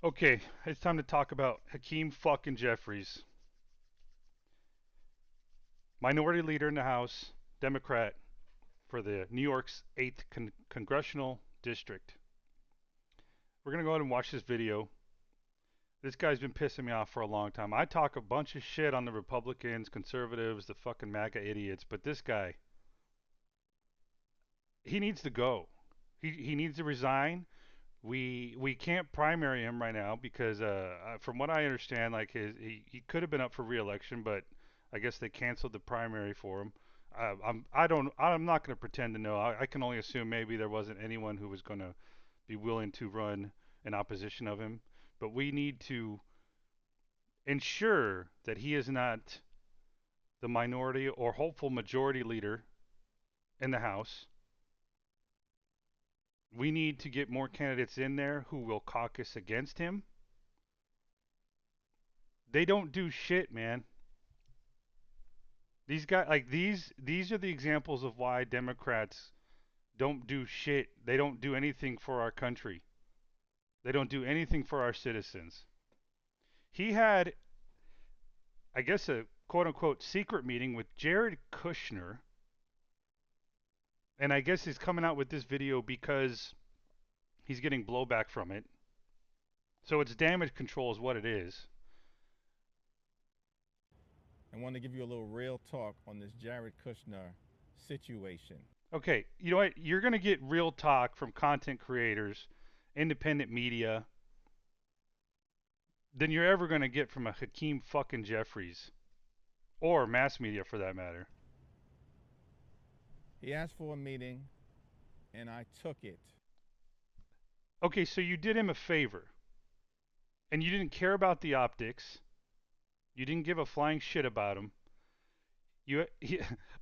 Okay, it's time to talk about Hakeem fucking Jeffries, minority leader in the House, Democrat for the New York's 8th Congressional District. We're going to go ahead and watch this video. This guy's been pissing me off for a long time. I talk a bunch of shit on the Republicans, conservatives, the fucking MAGA idiots, but this guy, he needs to go. He needs to resign. We can't primary him right now because from what I understand, like he could have been up for re-election, but I guess they canceled the primary for him. I'm not going to pretend to know. I can only assume maybe there wasn't anyone who was going to be willing to run in opposition of him. But we need to ensure that he is not the minority or hopeful majority leader in the House. We need to get more candidates in there who will caucus against him. They don't do shit, man. These guys, like these are the examples of why Democrats don't do shit. They don't do anything for our country. They don't do anything for our citizens. He had, I guess, a quote unquote secret meeting with Jared Kushner, and I guess he's coming out with this video because he's getting blowback from it. So it's damage control is what it is. I want to give you a little real talk on this Jared Kushner situation. Okay, you know what? You're going to get real talk from content creators, independent media, than you're ever going to get from a Hakeem fucking Jeffries or mass media for that matter. He asked for a meeting, and I took it. Okay, so you did him a favor, and you didn't care about the optics. You didn't give a flying shit about him.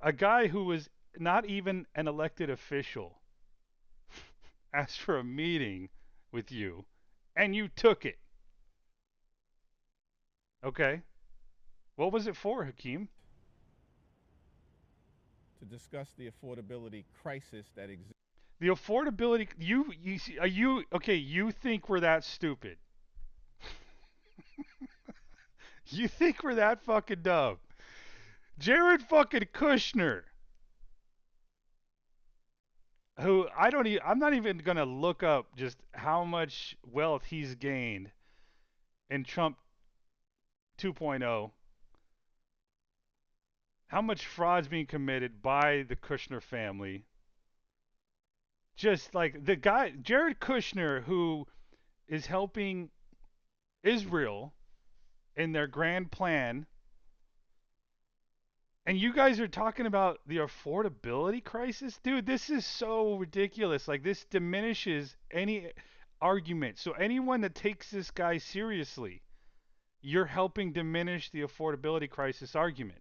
A guy who was not even an elected official asked for a meeting with you, and you took it. Okay, what was it for, Hakeem? To discuss the affordability crisis that exists. The affordability. You see, are you okay? You think we're that stupid? You think we're that fucking dumb? Jared fucking Kushner, who I'm not even gonna look up just how much wealth he's gained in Trump 2.0. How much fraud's being committed by the Kushner family? Just like the guy, Jared Kushner, who is helping Israel in their grand plan. And you guys are talking about the affordability crisis? Dude, this is so ridiculous. Like, this diminishes any argument. So, anyone that takes this guy seriously, you're helping diminish the affordability crisis argument.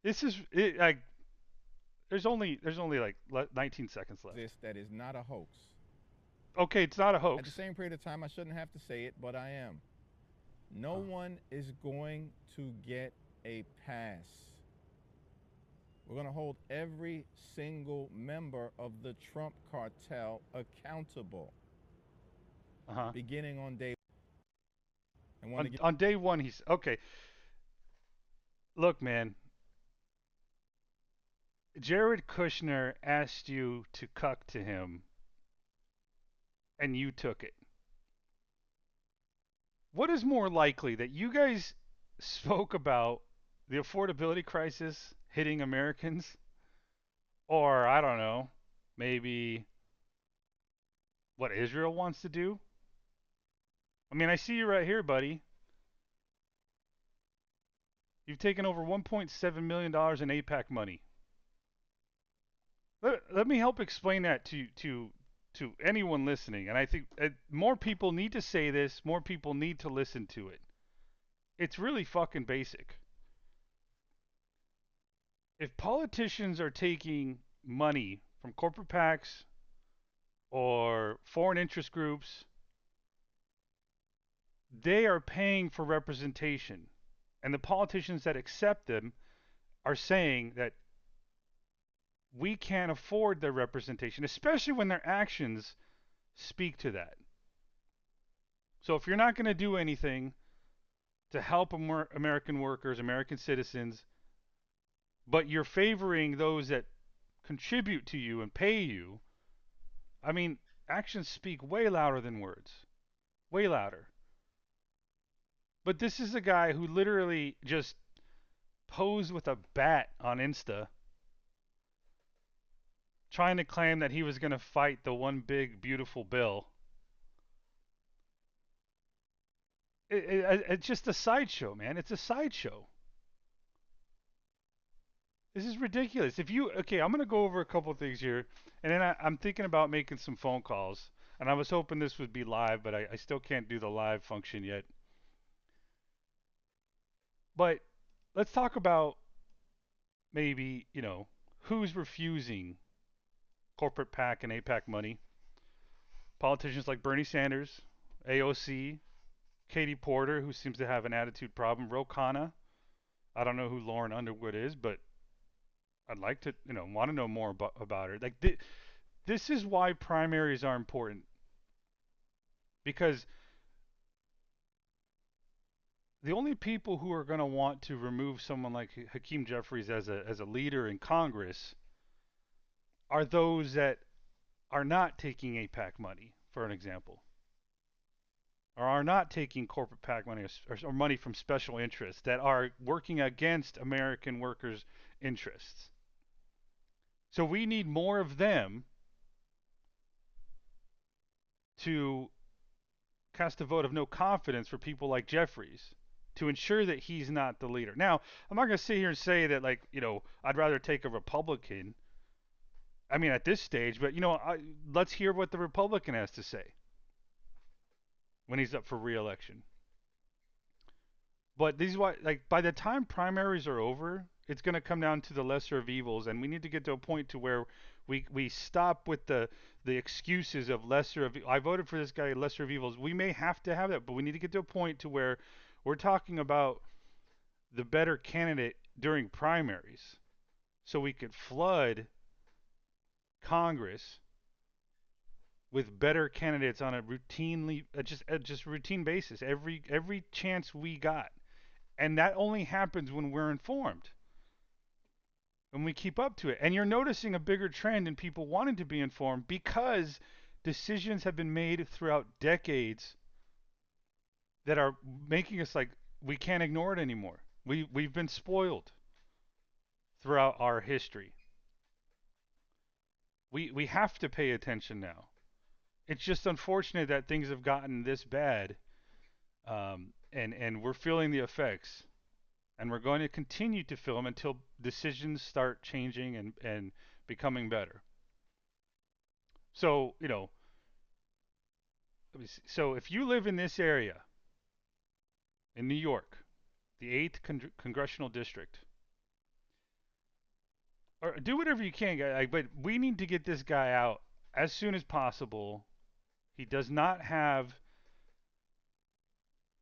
This is like there's only like 19 seconds left. That is not a hoax. Okay, it's not a At the hoax. same period of time, I shouldn't have to say it, but I am. No one is going to get a pass. We're going to hold every single member of the Trump cartel accountable, Uh-huh. beginning on day. On day one, he's okay. Look, man, Jared Kushner asked you to cuck to him, and you took it. What is more likely, that you guys spoke about the affordability crisis hitting Americans, or I don't know, maybe what Israel wants to do? I mean, I see you right here, buddy. You've taken over $1.7 million in APAC money. Let me help explain that to anyone listening. And I think more people need to say this, more people need to listen to it. It's really fucking basic. If politicians are taking money from corporate PACs or foreign interest groups, they are paying for representation. And the politicians that accept them are saying that we can't afford their representation, especially when their actions speak to that. So if you're not going to do anything to help American workers, American citizens, but you're favoring those that contribute to you and pay you, I mean, actions speak way louder than words. Way louder. But this is a guy who literally just posed with a bat on Insta trying to claim that he was going to fight the one big beautiful bill. It's just a sideshow, man. It's a sideshow. This is ridiculous. If you okay, I'm gonna go over a couple of things here, and then I'm thinking about making some phone calls. And I was hoping this would be live, but I still can't do the live function yet. But let's talk about maybe who's refusing corporate PAC and APAC money. Politicians like Bernie Sanders, AOC, Katie Porter, who seems to have an attitude problem, Ro Khanna. I don't know who Lauren Underwood is, but I'd like to want to know more about her. Like this is why primaries are important because the only people who are going to want to remove someone like Hakeem Jeffries as a leader in Congress are those that are not taking APAC money, for an example, or are not taking corporate PAC money or money from special interests that are working against American workers' interests. So we need more of them to cast a vote of no confidence for people like Jeffries to ensure that he's not the leader. Now, I'm not going to sit here and say that, like, I'd rather take a Republican. I mean, at this stage, but, let's hear what the Republican has to say when he's up for reelection. But these why, like, by the time primaries are over, it's going to come down to the lesser of evils, and we need to get to a point to where we stop with the excuses of lesser of. I voted for this guy, lesser of evils. We may have to have that, but we need to get to a point to where we're talking about the better candidate during primaries, so we could flood Congress with better candidates on a routinely just routine basis every chance we got. And that only happens when we're informed, when we keep up to it. And you're noticing a bigger trend in people wanting to be informed because decisions have been made throughout decades that are making us like we can't ignore it anymore. We've been spoiled throughout our history. We have to pay attention now. It's just unfortunate that things have gotten this bad, and we're feeling the effects, and we're going to continue to feel them until decisions start changing and becoming better. So so if you live in this area in New York, the eighth congressional district, or do whatever you can, but we need to get this guy out as soon as possible. He does not have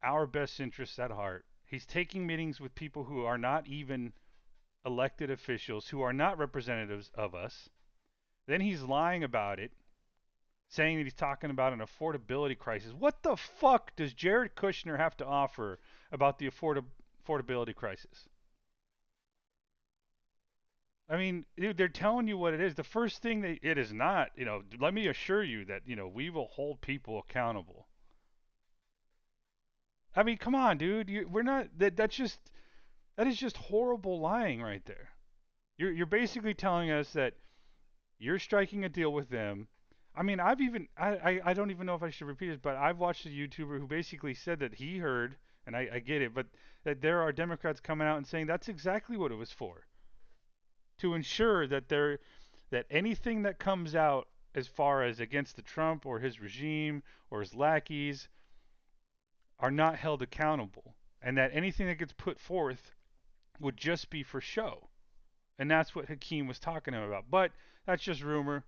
our best interests at heart. He's taking meetings with people who are not even elected officials, who are not representatives of us. Then he's lying about it, saying that he's talking about an affordability crisis. What the fuck does Jared Kushner have to offer about the affordability crisis? I mean, dude, they're telling you what it is. The first thing that it is not, let me assure you that, we will hold people accountable. I mean, come on, dude. We're not that is just horrible lying right there. You're basically telling us that you're striking a deal with them. I mean, I don't even know if I should repeat it, but I've watched a YouTuber who basically said that he heard, and I get it, but that there are Democrats coming out and saying that's exactly what it was for, to ensure that anything that comes out as far as against the Trump or his regime or his lackeys are not held accountable, and that anything that gets put forth would just be for show. And that's what Hakeem was talking about. But that's just rumor.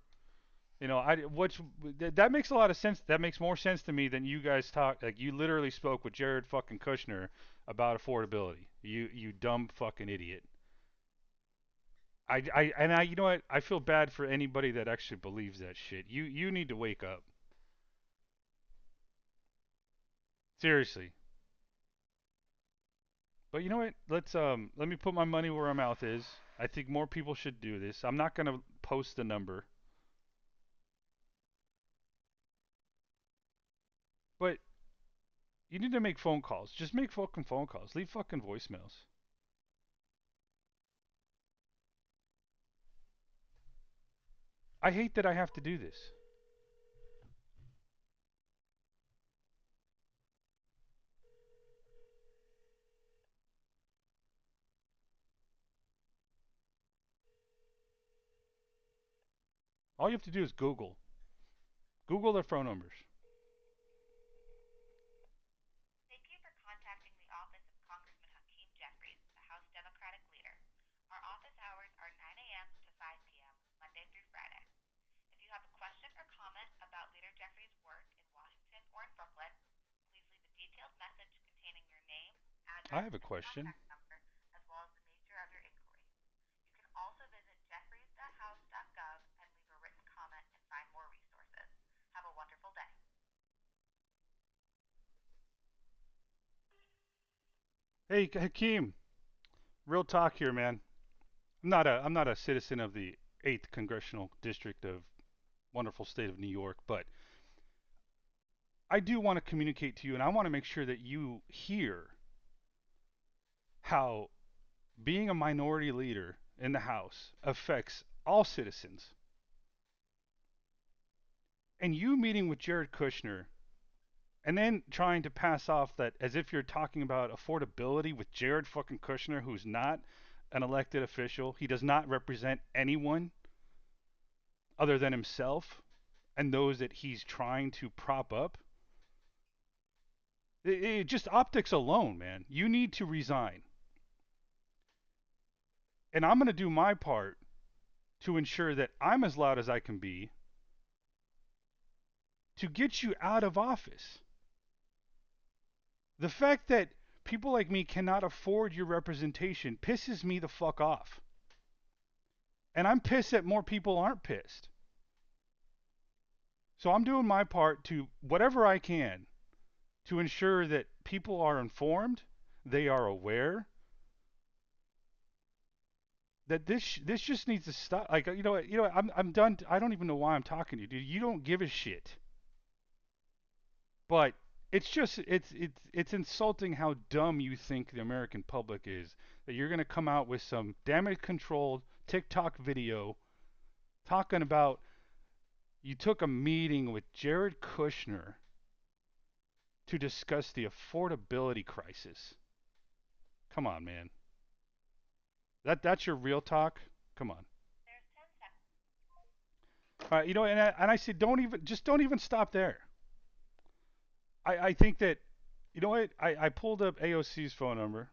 That makes a lot of sense. That makes more sense to me than you guys talk. Like you literally spoke with Jared fucking Kushner about affordability. You dumb fucking idiot. You know what? I feel bad for anybody that actually believes that shit. You need to wake up. Seriously. But you know what? Let me put my money where my mouth is. I think more people should do this. I'm not gonna post the number, but you need to make phone calls. Just make fucking phone calls. Leave fucking voicemails. I hate that I have to do this. All you have to do is Google their phone numbers. Thank you for contacting the office of Congressman Hakeem Jeffries, the House Democratic leader. Our office hours are 9 a.m. to 5 p.m., Monday through Friday. If you have a question or comment about Leader Jeffries' work in Washington or in Brooklyn, please leave a detailed message containing your name, I address, have a and question. contact number, as well as the nature of your inquiry. You can also visit jeffries.house.gov and leave a written comment and find more resources. Have a wonderful day. Hey Hakeem, real talk here, man. I'm not a citizen of the 8th congressional district of wonderful state of New York, but I do want to communicate to you, and I want to make sure that you hear how being a minority leader in the House affects all citizens. And you meeting with Jared Kushner and then trying to pass off that as if you're talking about affordability with Jared fucking Kushner, who's not an elected official. He does not represent anyone other than himself and those that he's trying to prop up. Just optics alone, man. You need to resign. And I'm going to do my part to ensure that I'm as loud as I can be to get you out of office. The fact that people like me cannot afford your representation pisses me the fuck off. And I'm pissed that more people aren't pissed. So I'm doing my part to whatever I can to ensure that people are informed, they are aware that this just needs to stop. Like I'm done. I don't even know why I'm talking to you, dude. You don't give a shit. But it's insulting how dumb you think the American public is. That you're gonna come out with some damage controlled TikTok video talking about you took a meeting with Jared Kushner to discuss the affordability crisis. Come on, man. That's your real talk. Come on. There's 10 seconds. And I said don't even stop there. I think that you know what I pulled up AOC's phone number.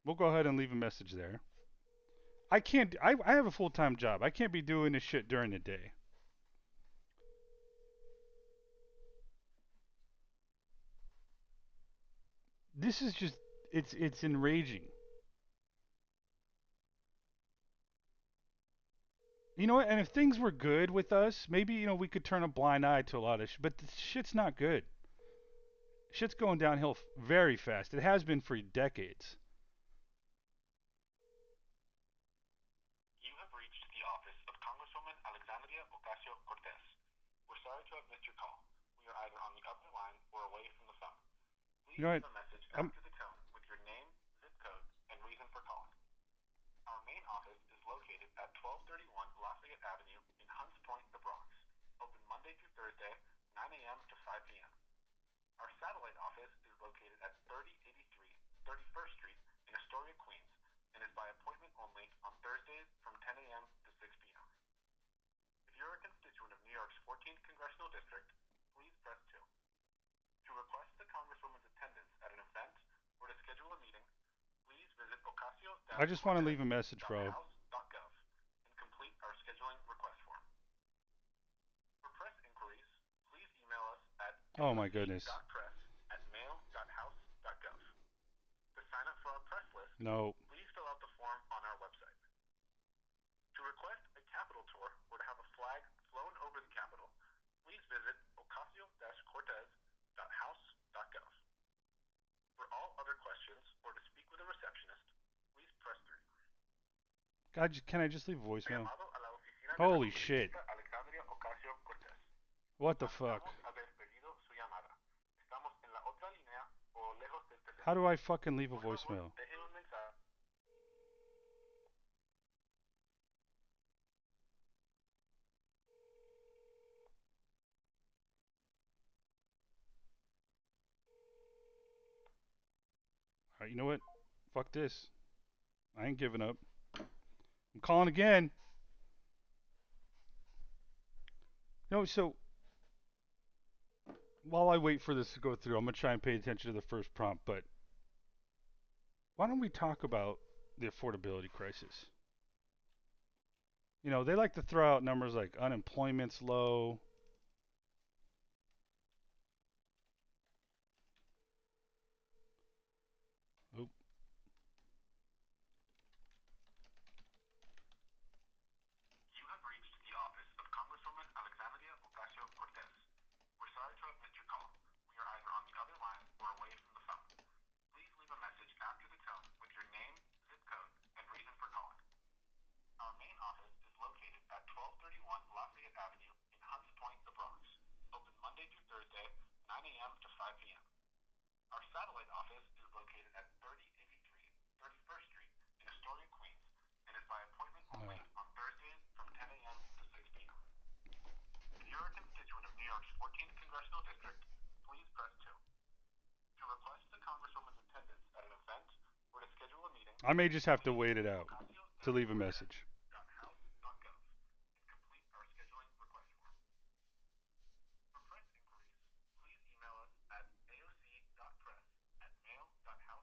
We'll go ahead and leave a message there. I can't. I have a full time job. I can't be doing this shit during the day. This is just it's enraging. You know what? And if things were good with us, maybe we could turn a blind eye to a lot of shit. But the shit's not good. Shit's going downhill very fast. It has been for decades. You have reached the office of Congresswoman Alexandria Ocasio-Cortez. We're sorry to have missed your call. We are either on the other line or away from the phone. You Please know what? leave a message I'm after the tone with your name, zip code, and reason for calling. Our main office is located at 1231 Lafayette Avenue in Hunts Point, the Bronx. Open Monday through Thursday, 9 a.m. to 5 p.m. Our satellite office is located at 3083 31st Street in Astoria, Queens, and is by appointment only on Thursdays from 10 a.m. to 6 p.m. If you're a constituent of New York's 14th Congressional District, please press 2. To request the Congresswoman's attendance at an event or to schedule a meeting, please visit I just want to leave a message, bro. ocasio-cortez.house.gov and complete our scheduling request form. For press inquiries, please email us at Oh my goodness. usc.press@mail.house.gov. To sign up for our press list, No. please fill out the form on our website. To request a Capitol tour or to have a flag flown over the Capitol, please visit ocasio-cortez.com. Can I just leave a voicemail? Llamado a la oficina de la Holy shit. congresista Alexandria Ocasio-Cortez. What the fuck? Lamentamos haber perdido su llamada. Estamos en la otra línea o lejos del How teléfono. do I fucking leave a Por favor, voicemail? deje un mensaje. Alright, you know what? Fuck this. I ain't giving up. I'm calling again. No, so while I wait for this to go through, I'm gonna try and pay attention to the first prompt, but why don't we talk about the affordability crisis? You know, they like to throw out numbers like unemployment's low. Oop. You have reached the office of Congresswoman Alexandria Ocasio-Cortez. We're sorry to have missed your call. We are either on the other line or away from the phone. Please leave a message after the tone with your name, zip code, and reason for calling. Our main office is located at 1231 Lafayette Avenue in Hunts Point, the Bronx. Open Monday through Thursday, 9 a.m. to 5 p.m. Our satellite office is located at 3083 31st Street in Astoria, Queens, and is by appointment only on Thursdays from 10 a.m. to 6 p.m. If you're a constituent of New York's 14th Congressional District, please press 2. To request the Congresswoman's attendance at an event or to schedule a meeting, I may just have to please wait it visit out to leave a message. ocasio-cortez.house.gov and complete our scheduling request form. For press inquiries, please email us at aoc.press@mail.house.gov.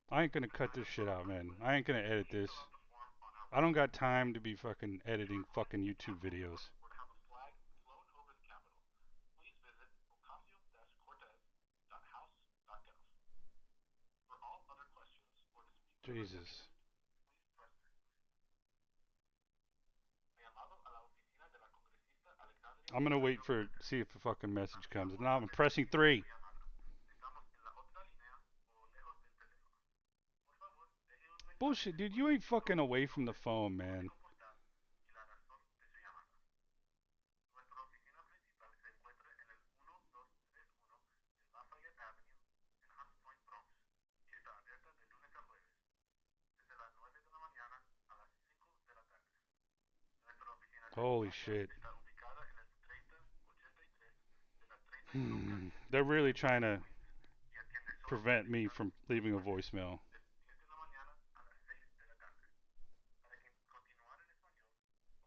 I ain't gonna The cut time this of shit voting out, man. request, I ain't gonna edit please this. fill out the form on our I don't website. got time to be fucking If you're editing recording fucking this YouTube conference videos. or to have a flag flown over the Capitol, please visit ocasio-cortez.house.gov. For all other questions or to speak with a Jesus. representative, please press 3. Ha llamado a la oficina de la congresista Alexandria I'm gonna wait for Ocasio-Cortez. see if the fucking message comes. Lamentamos Now I'm haber pressing perdido su 3. llamada. Estamos en la otra línea o lejos del teléfono. Por favor, deje un mensaje Bullshit, dude. después You ain't del tono fucking de away su from the nombre, phone, man. código postal y la razón de su llamada. Nuestra oficina principal se encuentra en el 1231 de Lafayette Avenue en Hunts Point, Bronx, y está abierta de lunes a jueves, desde las 9 de la mañana a las 5 de la tarde. Nuestra oficina Holy secundaria shit. está ubicada en el 3083 de la 31 calle They're really en trying Astoria, to Queens, y atiende solo prevent me solicitados from los leaving a martes voicemail. de 10 de la mañana a las 6 de la tarde. Para que continuar en español,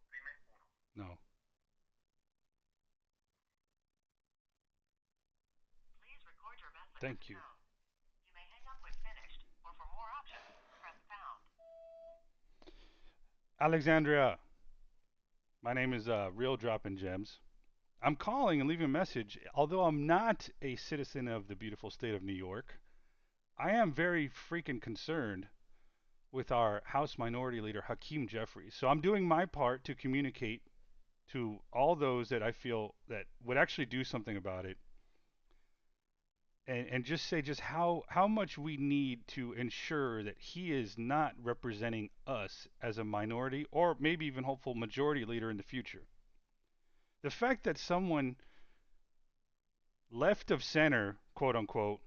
oprime 1. No. Please record your message at Thank the you. tone. You may hang up when finished, or for more options, press pound. Alexandria. My name is Real Dropping Gems. I'm calling and leaving a message. Although I'm not a citizen of the beautiful state of New York, I am very freaking concerned with our House Minority Leader, Hakeem Jeffries. So I'm doing my part to communicate to all those that I feel that would actually do something about it, and just say just how much we need to ensure that he is not representing us as a minority or maybe even hopeful majority leader in the future. The fact that someone left of center, quote unquote,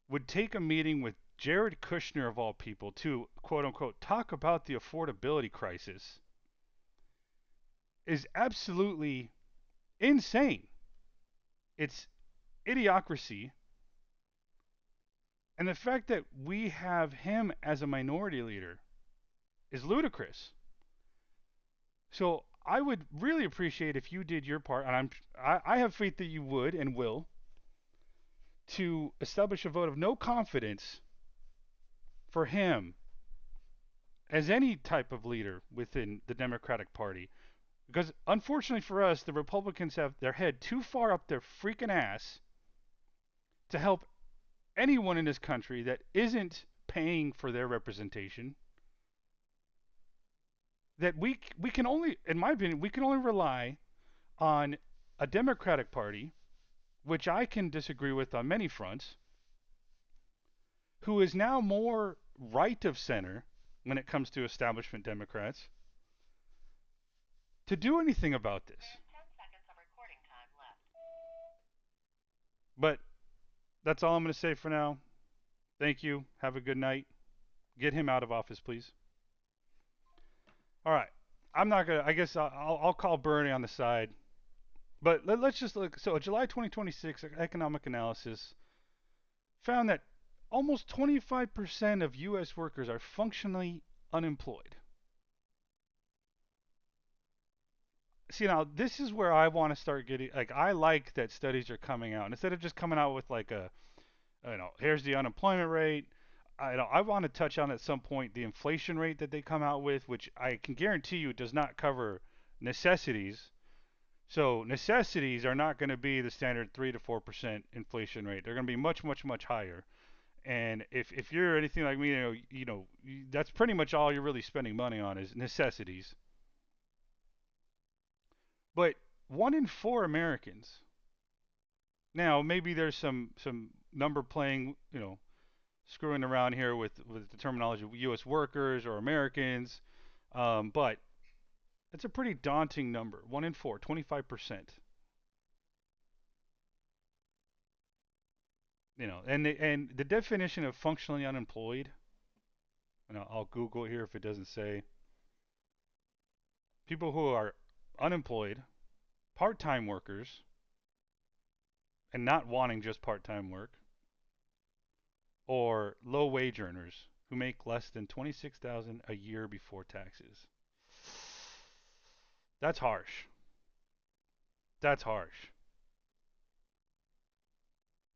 would take a meeting with Jared Kushner of all people to, quote unquote, talk about the affordability crisis is absolutely insane. It's idiocracy. And the fact that we have him as a minority leader is ludicrous. So I would really appreciate if you did your part, and I have faith that you would and will, to establish a vote of no confidence for him as any type of leader within the Democratic Party. Because unfortunately for us, the Republicans have their head too far up their freaking ass to help anyone in this country that isn't paying for their representation. That we can only, in my opinion, we can only rely on a Democratic Party, which I can disagree with on many fronts, who is now more right of center when it comes to establishment Democrats to do anything about this. But that's all I'm going to say for now. Thank you. Have a good night. Get him out of office, please. All right. I'm not going to, I guess I'll call Bernie on the side. But let's just look. So, a July 2026 economic analysis found that almost 25% of U.S. workers are functionally unemployed. See, now this is where I want to start getting, like, I like that studies are coming out. And instead of just coming out with like a, here's the unemployment rate. I want to touch on at some point the inflation rate that they come out with, which I can guarantee you does not cover necessities. So necessities are not going to be the standard 3 to 4% inflation rate. They're going to be much, much, much higher. And if you're anything like me, that's pretty much all you're really spending money on is necessities. But 1 in 4 Americans. Now maybe there's some number playing, screwing around here with the terminology of U.S. workers or Americans, but it's a pretty daunting number. 1 in 4, 25%. And the definition of functionally unemployed, and I'll Google it here if it doesn't say. People who are unemployed, part-time workers, and not wanting just part-time work, or low-wage earners who make less than 26,000 a year before taxes. That's harsh. That's harsh.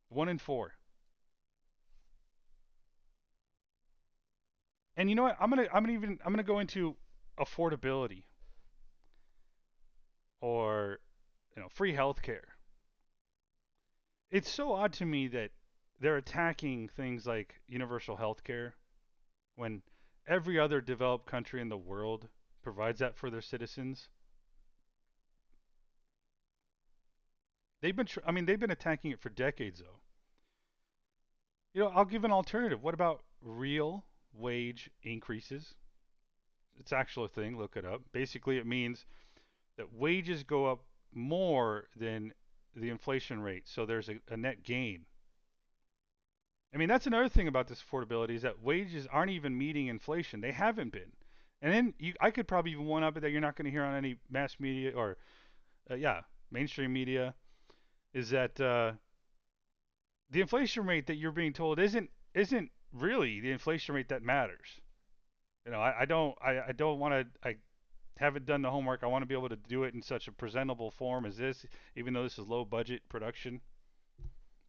1 in 4. And you know what? I'm gonna go into affordability or free healthcare. It's so odd to me that they're attacking things like universal healthcare when every other developed country in the world provides that for their citizens. They've been attacking it for decades though. I'll give an alternative. What about real wage increases? It's actually a thing. Look it up. Basically, it means that wages go up more than the inflation rate, so there's a net gain. That's another thing about this affordability is that wages aren't even meeting inflation. They haven't been. And then I could probably even one up it that you're not going to hear on any mass media or, mainstream media, is that the inflation rate that you're being told isn't really the inflation rate that matters. I don't want to. I haven't done the homework. I want to be able to do it in such a presentable form as this, even though this is low budget production.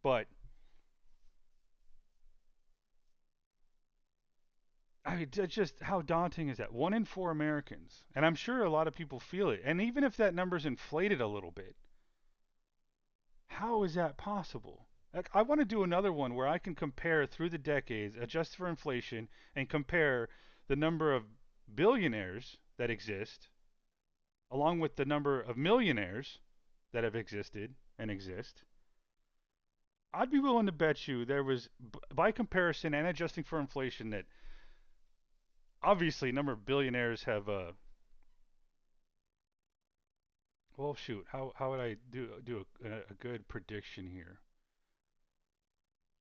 But just how daunting is that? 1 in 4 Americans, and I'm sure a lot of people feel it. And even if that number's inflated a little bit, how is that possible? Like, I want to do another one where I can compare through the decades, adjust for inflation, and compare the number of billionaires that exist, along with the number of millionaires that have existed and exist. I'd be willing to bet you there was, by comparison and adjusting for inflation, that obviously a number of billionaires have well, shoot, how would I do a good prediction here?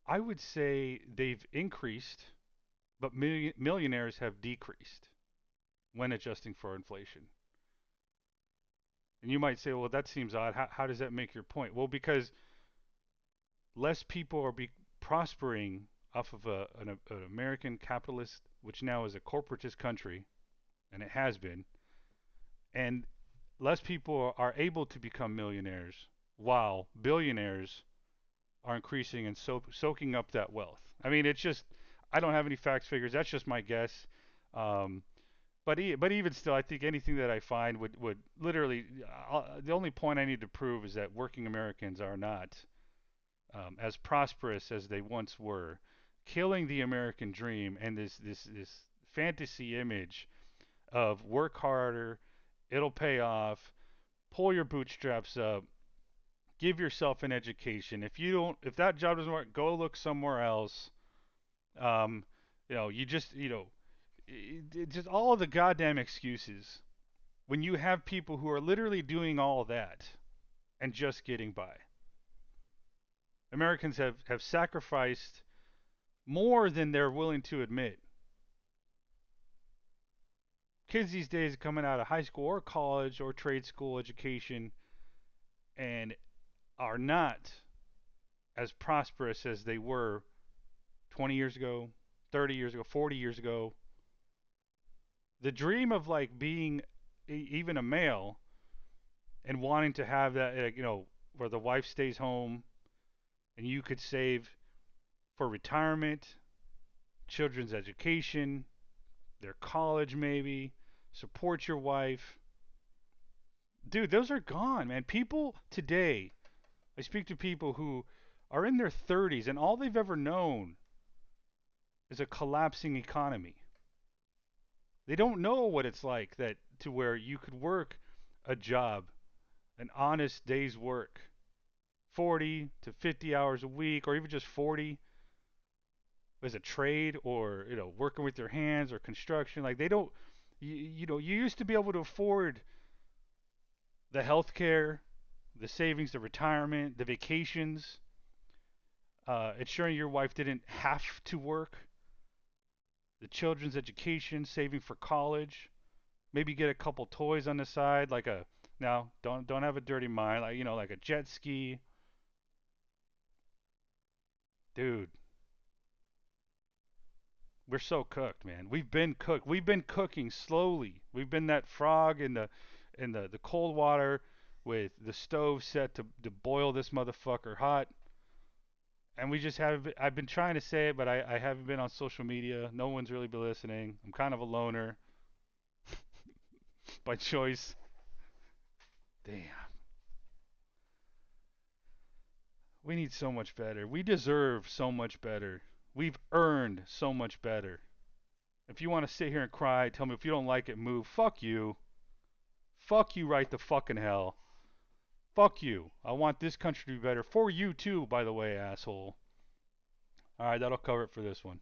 I would say they've increased, but millionaires have decreased when adjusting for inflation. And you might say, well, that seems odd. How does that make your point? Well, because less people are prospering off of an American capitalist, which now is a corporatist country, and it has been, and less people are able to become millionaires, while billionaires are increasing and soaking up that wealth. It's just I don't have any facts, figures. That's just my guess. Um, but even still, I think anything that I find would literally the only point I need to prove is that working Americans are not as prosperous as they once were, killing the American dream and this fantasy image of work harder, it'll pay off, pull your bootstraps up, give yourself an education. If that job doesn't work, go look somewhere else. Um, you just, just all of the goddamn excuses when you have people who are literally doing all that and just getting by. Americans have sacrificed more than they're willing to admit. Kids these days are coming out of high school or college or trade school education and are not as prosperous as they were 20 years ago, 30 years ago, 40 years ago. The dream of like being even a male and wanting to have that, where the wife stays home and you could save for retirement, children's education, their college maybe, support your wife. Dude, those are gone, man. People today, I speak to people who are in their 30s and all they've ever known is a collapsing economy. They don't know what it's like that to where you could work a job, an honest day's work, 40 to 50 hours a week or even just 40 as a trade or, working with your hands or construction. Like they don't you used to be able to afford the health care, the savings, the retirement, the vacations, ensuring your wife didn't have to work, the children's education, saving for college, maybe get a couple toys on the side, like a now don't have a dirty mind, like like a jet ski, dude. We're so cooked, man. We've been cooked. We've been cooking slowly. We've been that frog in the cold water with the stove set to boil this motherfucker hot. And we just have I've been trying to say it, but I haven't been on social media. No one's really been listening. I'm kind of a loner by choice. Damn. We need so much better. We deserve so much better. We've earned so much better. If you want to sit here and cry, tell me if you don't like it, move. Fuck you. Fuck you right the fucking hell. Fuck you. I want this country to be better. For you too, by the way, asshole. Alright, that'll cover it for this one.